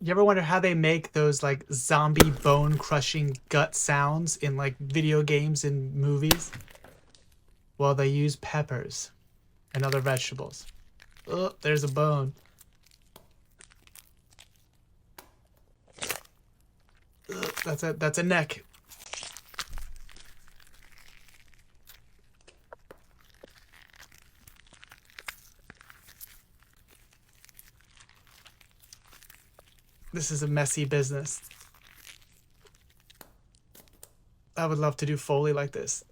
You ever wonder how they make those like zombie bone crushing gut sounds in like video games and movies? Well, they use peppers and other vegetables. Oh, there's a bone. Ugh, that's a neck. This is a messy business. I would love to do Foley like this.